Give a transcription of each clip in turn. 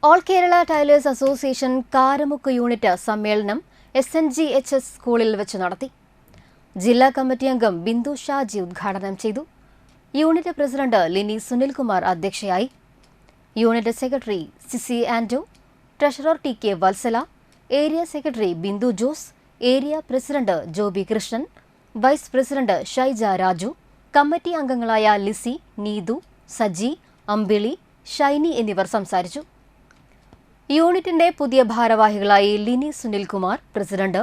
All Kerala tailors association Karamukku unit സമ്മേളനം SNGHS സ്കൂളിൽ വെച്ച് നടത്തി. ജില്ലാ കമ്മിറ്റി അംഗം ബിന്ദു ഷാജി ഉദ്ഘാടനം ചെയ്തു. യൂണിറ്റ് പ്രസിഡന്റ് ലിനി സുനിൽകുമാർ അധ്യക്ഷയായി. Unit secretary Sisi Ando, treasurer TK Vatsala, area secretary Bindu Jose, area president Joby Krishnan, vice president Shaija Raju, committee അംഗങ്ങളായ ലിസി, നീതു, സജി, അമ്പിളി, ഷൈനി എന്നിവർ സംസാരിച്ചു. യൂണിറ്റിന്റെ പുതിയ ഭാരവാഹികളായി ലിനി സുനിൽകുമാർ പ്രസിഡന്റ്,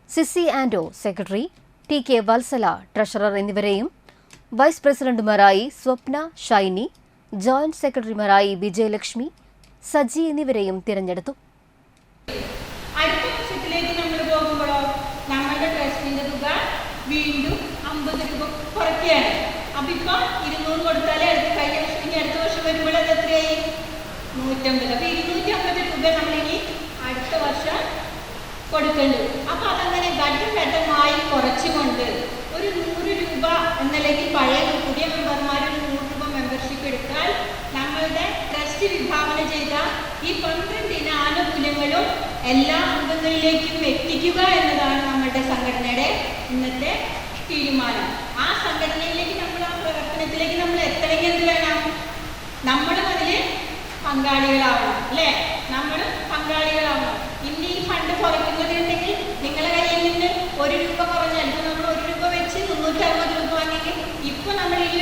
സിസി ആൻഡോ സെക്രട്ടറി, TK വത്സല ട്രഷറർ എന്നിവരെയും വൈസ് പ്രസിഡന്റുമാരായി സ്വപ്ന, ഷൈനി, ജോയിന്റ് സെക്രട്ടറിമാരായി വിജയലക്ഷ്മി, സജി എന്നിവരെയും തിരഞ്ഞെടുത്തു. അടുത്ത വർഷത്തിലേക്ക് നമ്മൾ പോകുമ്പോഴോ നമ്മളുടെ ട്രസ്റ്റിന്റെ തുക വീണ്ടും 50 രൂപ കുറയ്ക്കുകയാണ്. അപ്പൊ ഇപ്പൊ 200 കൊടുത്താലേ അടുത്ത വർഷം വരുമ്പോൾ അത് എത്രയായി? 150. അപ്പൊ 250 രൂപ നമ്മളിനി അടുത്ത വർഷം കൊടുക്കേണ്ടത്. അപ്പൊ അതങ്ങനെ ഘട്ടഘട്ടമായി കുറച്ചുകൊണ്ട് ഒരു 100 രൂപ എന്നല്ലെങ്കിൽ പഴയ പുതിയ മെമ്പർമാർ 100 രൂപ മെമ്പർഷിപ്പ് എടുത്താൽ നമ്മളുടെ ട്രസ്റ്റ് വിഭാവന ചെയ്ത ഈ 12 ആനുകൂല്യങ്ങളും എല്ലാ അംഗങ്ങളിലേക്കും എത്തിക്കുക എന്നതാണ് നമ്മളുടെ സംഘടനയുടെ ഇന്നത്തെ തീരുമാനം. ആ സംഘടനയിലേക്ക് ആ പ്രവർത്തനത്തിലേക്ക് നമ്മൾ എത്തണമെങ്കിൽ എന്ത് വേണം? നമ്മളും അതിൽ പങ്കാളികളാവണം, അല്ലേ? നമ്മളും പങ്കാളികളാവണം. ഇനി ഈ ഫണ്ട് കുറയ്ക്കുന്നതുണ്ടെങ്കിൽ നിങ്ങളുടെ കയ്യിൽ നിന്ന് 1 രൂപ കുറഞ്ഞാൽ, ഇപ്പൊ നമ്മൾ 1 രൂപ വെച്ച് 360 രൂപ വാങ്ങിയെങ്കിൽ ഇപ്പൊ നമ്മൾ ഈ